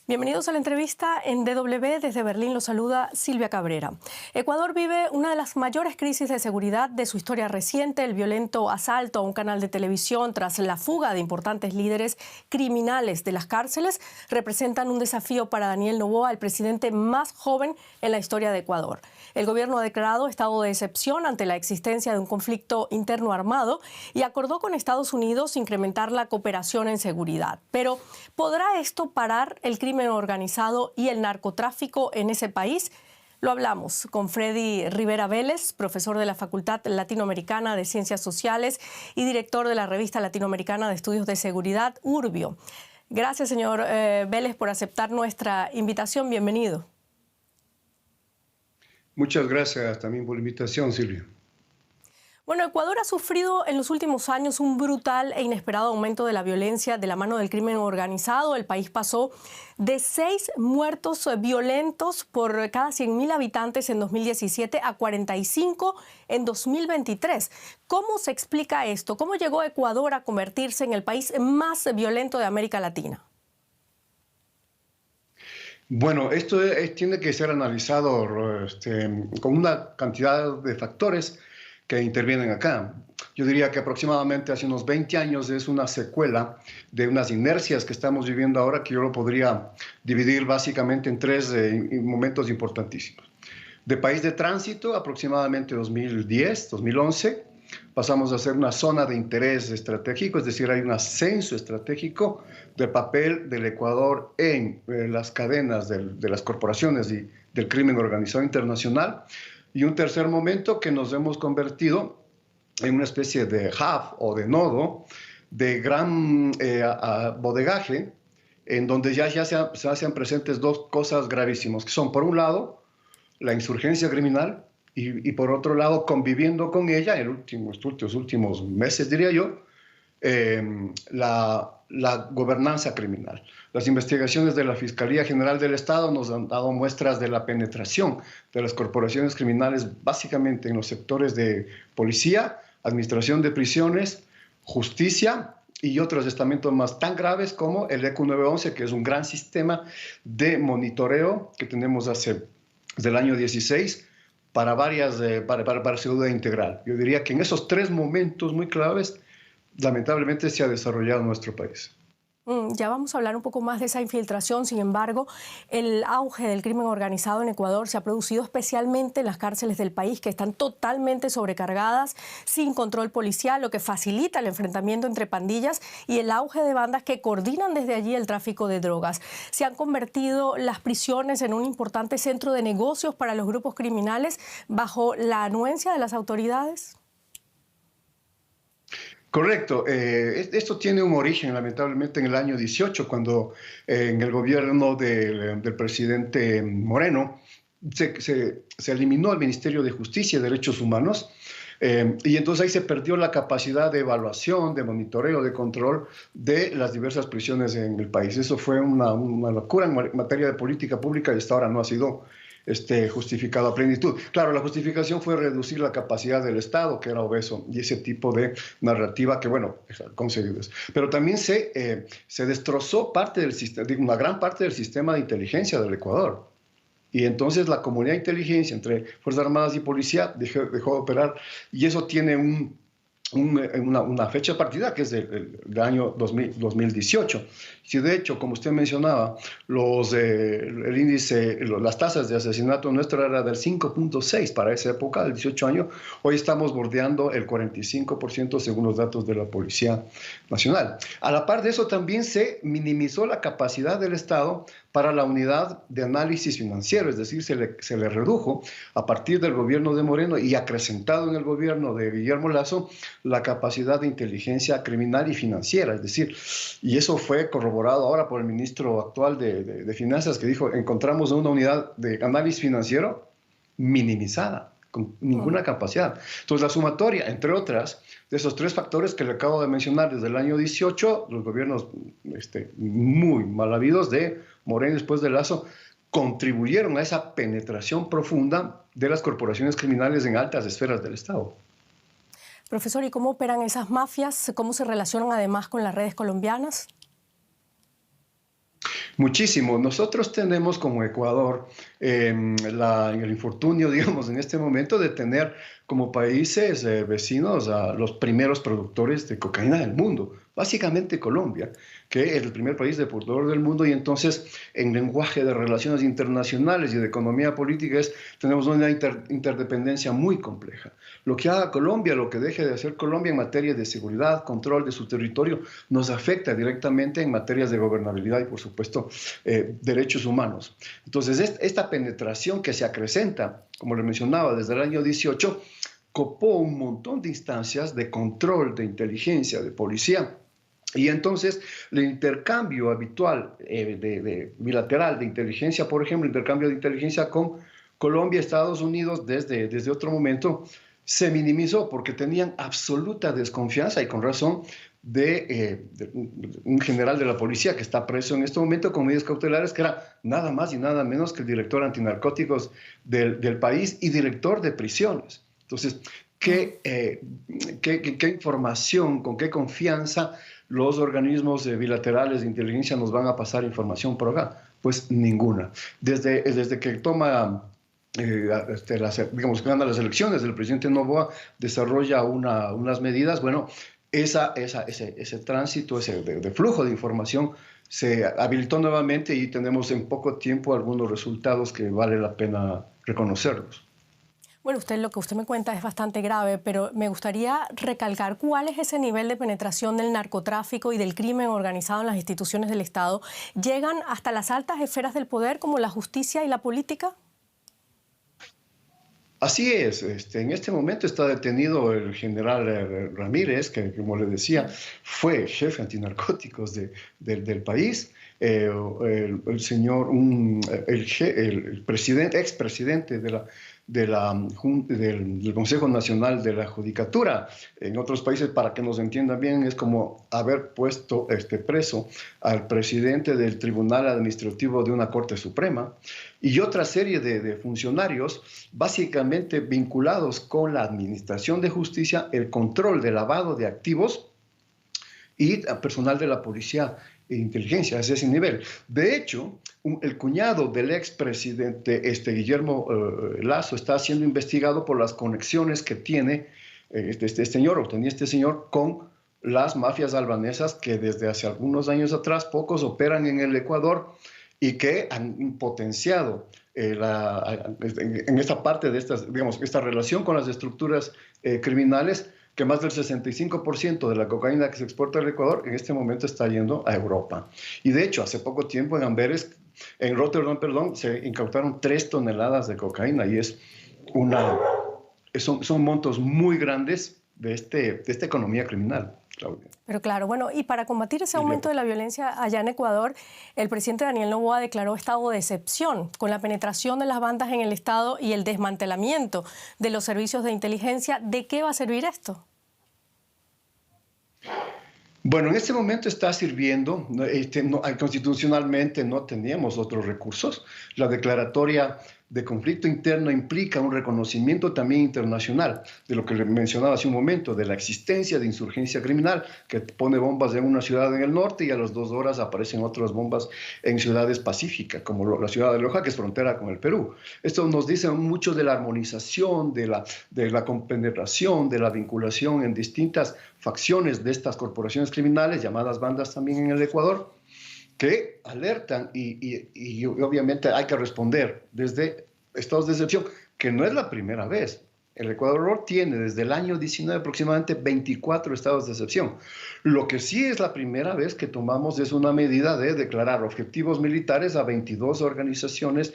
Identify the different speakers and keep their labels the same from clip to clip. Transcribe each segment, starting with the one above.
Speaker 1: Bienvenidos a la entrevista en DW. Desde Berlín los saluda Silvia Cabrera. Ecuador vive una de las mayores crisis de seguridad de su historia reciente, el violento asalto a un canal de televisión tras la fuga de importantes líderes criminales de las cárceles representan un desafío para Daniel Noboa, el presidente más joven en la historia de Ecuador. El gobierno ha declarado estado de excepción ante la existencia de un conflicto interno armado y acordó con Estados Unidos incrementar la cooperación en seguridad. Pero, ¿podrá esto parar el crimen organizado y el narcotráfico en ese país? Lo hablamos con Freddy Rivera Vélez, profesor de la Facultad Latinoamericana de Ciencias Sociales y director de la revista latinoamericana de estudios de seguridad, Urbio. Gracias, señor Vélez, por aceptar nuestra invitación. Bienvenido.
Speaker 2: Muchas gracias también por la invitación, Silvia.
Speaker 1: Bueno, Ecuador ha sufrido en los últimos años un brutal e inesperado aumento de la violencia de la mano del crimen organizado. El país pasó de 6 muertos violentos por cada 100.000 habitantes en 2017 a 45 en 2023. ¿Cómo se explica esto? ¿Cómo llegó Ecuador a convertirse en el país más violento de América Latina?
Speaker 2: Bueno, esto tiene que ser analizado con una cantidad de factores que intervienen acá. Yo diría que aproximadamente hace unos 20 años es una secuela de unas inercias que estamos viviendo ahora, que yo lo podría dividir básicamente en 3 momentos importantísimos. De país de tránsito, aproximadamente 2010, 2011, pasamos a ser una zona de interés estratégico, es decir, hay un ascenso estratégico del papel del Ecuador en las cadenas de las corporaciones y del crimen organizado internacional. Y un tercer momento que nos hemos convertido en una especie de hub o de nodo de gran bodegaje, en donde ya se hacen presentes 2 cosas gravísimas, que son, por un lado, la insurgencia criminal, y por otro lado, conviviendo con ella, en estos últimos meses, diría yo, la gobernanza criminal. Las investigaciones de la Fiscalía General del Estado nos han dado muestras de la penetración de las corporaciones criminales, básicamente en los sectores de policía, administración de prisiones, justicia y otros estamentos más tan graves como el ECU 911, que es un gran sistema de monitoreo que tenemos desde el año 16 para seguridad integral. Yo diría que en esos 3 momentos muy claves, lamentablemente se ha desarrollado nuestro país.
Speaker 1: Ya vamos a hablar un poco más de esa infiltración. Sin embargo, el auge del crimen organizado en Ecuador se ha producido especialmente en las cárceles del país, que están totalmente sobrecargadas, sin control policial, lo que facilita el enfrentamiento entre pandillas y el auge de bandas que coordinan desde allí el tráfico de drogas. ¿Se han convertido las prisiones en un importante centro de negocios para los grupos criminales bajo la anuencia de las autoridades?
Speaker 2: Correcto. Esto tiene un origen, lamentablemente, en el año 18, cuando en el gobierno del presidente Moreno se eliminó el Ministerio de Justicia y Derechos Humanos, y entonces ahí se perdió la capacidad de evaluación, de monitoreo, de control de las diversas prisiones en el país. Eso fue una locura en materia de política pública y hasta ahora no ha sido justificado a plenitud. Claro, la justificación fue reducir la capacidad del Estado, que era obeso, y ese tipo de narrativa que, bueno, conseguido eso. Pero también se destrozó parte del sistema, una gran parte del sistema de inteligencia del Ecuador. Y entonces la comunidad de inteligencia entre Fuerzas Armadas y Policía dejó de operar, y eso tiene una fecha de partida que es del año 2018. Si de hecho, como usted mencionaba, el índice, las tasas de asesinato nuestro era del 5.6 para esa época, del 18 años, hoy estamos bordeando el 45% según los datos de la Policía Nacional. A la par de eso también se minimizó la capacidad del Estado para la unidad de análisis financiero, es decir, se le redujo a partir del gobierno de Moreno y acrecentado en el gobierno de Guillermo Lasso la capacidad de inteligencia criminal y financiera, es decir, y eso fue corroborado ahora por el ministro actual de Finanzas, que dijo, encontramos una unidad de análisis financiero minimizada, con ninguna capacidad. Entonces la sumatoria, entre otras, de esos 3 factores que le acabo de mencionar desde el año 18, los gobiernos muy mal habidos de Moreno después de Lasso, contribuyeron a esa penetración profunda de las corporaciones criminales en altas esferas del Estado.
Speaker 1: Profesor, ¿y cómo operan esas mafias? ¿Cómo se relacionan además con las redes colombianas?
Speaker 2: Muchísimo. Nosotros tenemos como Ecuador el infortunio, digamos, en este momento de tener como países vecinos a los primeros productores de cocaína del mundo, básicamente Colombia, que es el primer país deportador del mundo, y entonces en lenguaje de relaciones internacionales y de economía política tenemos una interdependencia muy compleja. Lo que haga Colombia, lo que deje de hacer Colombia en materia de seguridad, control de su territorio, nos afecta directamente en materias de gobernabilidad y, por supuesto, derechos humanos. Entonces, esta penetración que se acrecenta, como le mencionaba, desde el año 18, copó un montón de instancias de control, de inteligencia, de policía. Y entonces el intercambio habitual bilateral de inteligencia, por ejemplo, intercambio de inteligencia con Colombia, Estados Unidos, desde otro momento, se minimizó porque tenían absoluta desconfianza, y con razón, de un general de la policía que está preso en este momento con medidas cautelares, que era nada más y nada menos que el director antinarcóticos del país y director de prisiones. Entonces, ¿qué información, con qué confianza los organismos bilaterales de inteligencia nos van a pasar información por acá? Pues ninguna. Desde que toma... digamos, ganan las elecciones, el presidente Noboa desarrolla unas medidas, bueno, ese tránsito, de flujo de información se habilitó nuevamente, y tenemos en poco tiempo algunos resultados que vale la pena reconocerlos.
Speaker 1: Bueno, lo que usted me cuenta es bastante grave, pero me gustaría recalcar cuál es ese nivel de penetración del narcotráfico y del crimen organizado en las instituciones del Estado. ¿Llegan hasta las altas esferas del poder como la justicia y la política?
Speaker 2: Así es, en este momento está detenido el general Ramírez, que, como le decía, fue jefe antinarcóticos del país. El señor, el presidente, expresidente del Consejo Nacional de la Judicatura. En otros países, para que nos entiendan bien, es como haber puesto preso al presidente del Tribunal Administrativo de una Corte Suprema, y otra serie de funcionarios básicamente vinculados con la administración de justicia, el control de lavado de activos, y personal de la policía e inteligencia, a ese nivel. De hecho, el cuñado del expresidente Guillermo Lasso está siendo investigado por las conexiones que tiene este señor con las mafias albanesas que desde hace algunos años atrás, pocos, operan en el Ecuador, y que han potenciado en esta parte de esta relación con las estructuras criminales, que más del 65% de la cocaína que se exporta al Ecuador en este momento está yendo a Europa. Y de hecho, hace poco tiempo en Rotterdam, se incautaron 3 toneladas de cocaína, y son montos muy grandes de esta economía criminal, Claudia.
Speaker 1: Pero claro, bueno, y para combatir ese aumento de la violencia allá en Ecuador, el presidente Daniel Noboa declaró estado de excepción con la penetración de las bandas en el Estado y el desmantelamiento de los servicios de inteligencia. ¿De qué va a servir esto?
Speaker 2: Bueno, en este momento está sirviendo. Constitucionalmente no teníamos otros recursos. La declaratoria de conflicto interno implica un reconocimiento también internacional de lo que le mencionaba hace un momento, de la existencia de insurgencia criminal que pone bombas en una ciudad en el norte, y a las 2 horas aparecen otras bombas en ciudades pacíficas, como la ciudad de Loja, que es frontera con el Perú. Esto nos dice mucho de la armonización, de la compenetración, de la vinculación en distintas facciones de estas corporaciones criminales, llamadas bandas también en el Ecuador, que alertan y obviamente hay que responder desde estados de excepción, que no es la primera vez. El Ecuador tiene desde el año 19 aproximadamente 24 estados de excepción. Lo que sí es la primera vez que tomamos es una medida de declarar objetivos militares a 22 organizaciones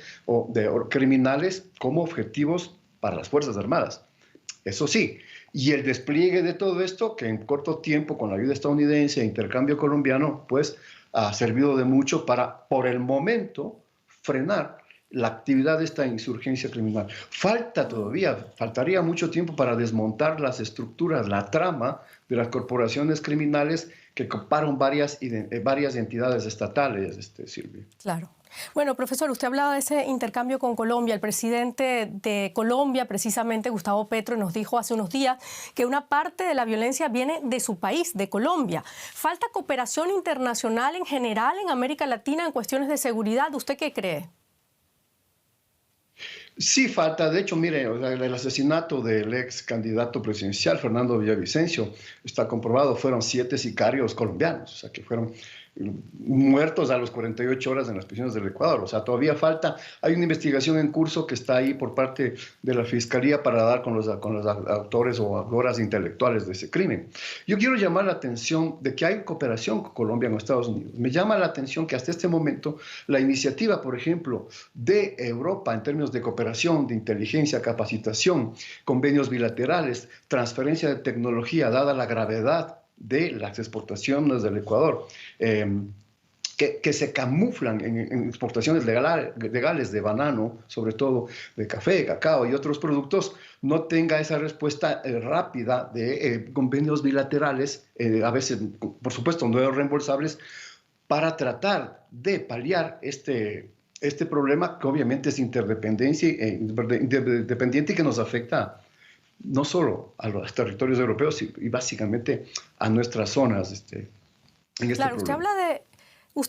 Speaker 2: criminales como objetivos para las Fuerzas Armadas. Eso sí, y el despliegue de todo esto, que en corto tiempo, con la ayuda estadounidense e intercambio colombiano, pues ha servido de mucho para, por el momento, frenar la actividad de esta insurgencia criminal. Faltaría mucho tiempo para desmontar las estructuras, la trama de las corporaciones criminales que coparon varias entidades estatales, Silvia.
Speaker 1: Claro. Bueno, profesor, usted hablaba de ese intercambio con Colombia. El presidente de Colombia, precisamente Gustavo Petro, nos dijo hace unos días que una parte de la violencia viene de su país, de Colombia. ¿Falta cooperación internacional en general en América Latina en cuestiones de seguridad? ¿Usted qué cree?
Speaker 2: Sí, falta. De hecho, mire, el asesinato del ex candidato presidencial, Fernando Villavicencio, está comprobado, fueron 7 sicarios colombianos, o sea, que fueron muertos a las 48 horas en las prisiones del Ecuador. O sea, todavía falta. Hay una investigación en curso que está ahí por parte de la Fiscalía para dar con los autores o autoras intelectuales de ese crimen. Yo quiero llamar la atención de que hay cooperación con Colombia en los Estados Unidos. Me llama la atención que hasta este momento la iniciativa, por ejemplo, de Europa en términos de cooperación, de inteligencia, capacitación, convenios bilaterales, transferencia de tecnología, dada la gravedad de las exportaciones del Ecuador, que se camuflan en exportaciones legales de banano, sobre todo de café, cacao y otros productos, no tenga esa respuesta rápida de convenios bilaterales, a veces, por supuesto, no reembolsables, para tratar de paliar este problema que obviamente es interdependiente y que nos afecta no solo a los territorios europeos y básicamente a nuestras zonas.
Speaker 1: Claro, usted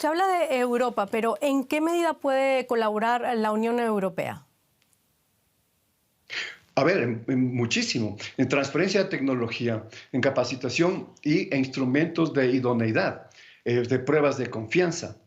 Speaker 1: habla de Europa, pero ¿en qué medida puede colaborar la Unión Europea?
Speaker 2: A ver, muchísimo. En transferencia de tecnología, en capacitación e instrumentos de idoneidad, de pruebas de confianza.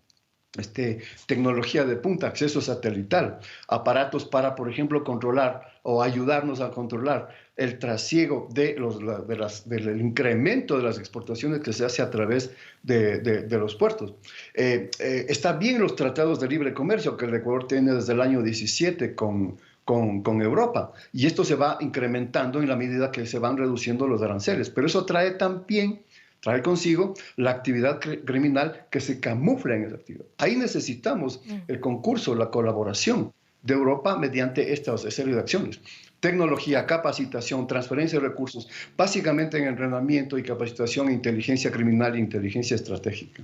Speaker 2: Tecnología de punta, acceso satelital, aparatos para, por ejemplo, controlar o ayudarnos a controlar el trasiego del incremento de las exportaciones que se hace a través de los puertos. Está bien los tratados de libre comercio que el Ecuador tiene desde el año 17 con Europa, y esto se va incrementando en la medida que se van reduciendo los aranceles, pero eso trae consigo la actividad criminal que se camufla en esa actividad. Ahí necesitamos el concurso, la colaboración de Europa mediante esta serie de acciones. Tecnología, capacitación, transferencia de recursos, básicamente en entrenamiento y capacitación en inteligencia criminal e inteligencia estratégica.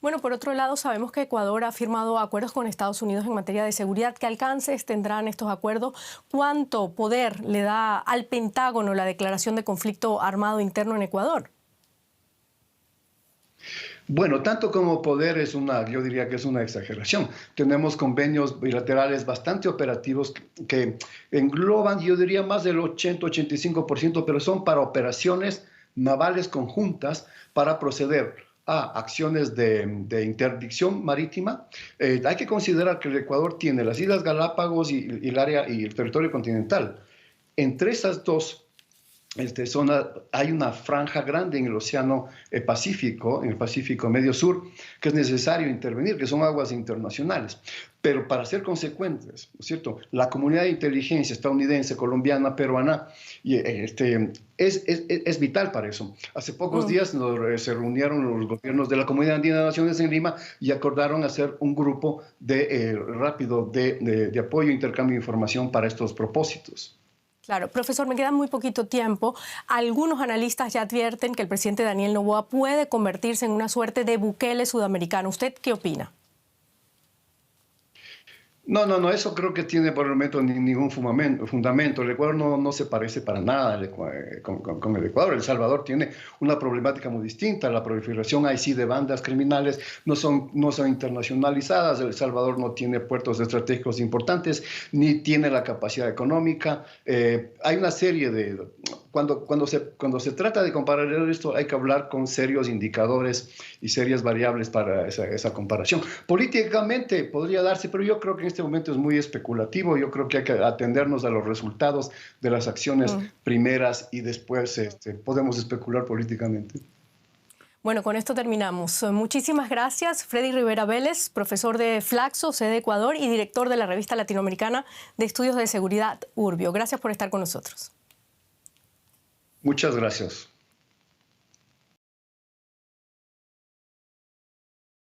Speaker 1: Bueno, por otro lado, sabemos que Ecuador ha firmado acuerdos con Estados Unidos en materia de seguridad. ¿Qué alcances tendrán estos acuerdos? ¿Cuánto poder le da al Pentágono la declaración de conflicto armado interno en Ecuador?
Speaker 2: Bueno, tanto como poder yo diría que es una exageración. Tenemos convenios bilaterales bastante operativos que engloban, yo diría, más del 80-85%, pero son para operaciones navales conjuntas para proceder a acciones de interdicción marítima. Hay que considerar que el Ecuador tiene las Islas Galápagos y el territorio continental. Entre esas dos zona hay una franja grande en el Océano Pacífico, en el Pacífico Medio Sur, que es necesario intervenir, que son aguas internacionales. Pero para ser consecuentes, ¿no es cierto? La comunidad de inteligencia estadounidense, colombiana, peruana, es vital para eso. Hace pocos días se reunieron los gobiernos de la Comunidad Andina de Naciones en Lima y acordaron hacer un grupo rápido de apoyo e intercambio de información para estos propósitos.
Speaker 1: Claro, profesor, me queda muy poquito tiempo. Algunos analistas ya advierten que el presidente Daniel Noboa puede convertirse en una suerte de Bukele sudamericano. ¿Usted qué opina?
Speaker 2: No, eso creo que tiene por el momento ningún fundamento. El Ecuador no se parece para nada con el Ecuador. El Salvador tiene una problemática muy distinta. La proliferación ahí sí de bandas criminales no son internacionalizadas. El Salvador no tiene puertos estratégicos importantes, ni tiene la capacidad económica. Hay una serie de... Cuando se trata de comparar esto, hay que hablar con serios indicadores y serias variables para esa comparación. Políticamente podría darse, pero yo creo que en este momento es muy especulativo. Yo creo que hay que atendernos a los resultados de las acciones primeras y después podemos especular políticamente.
Speaker 1: Bueno, con esto terminamos. Muchísimas gracias, Freddy Rivera Vélez, profesor de Flaxo, sede Ecuador, y director de la revista latinoamericana de estudios de seguridad Urbio. Gracias por estar con nosotros.
Speaker 2: Muchas gracias.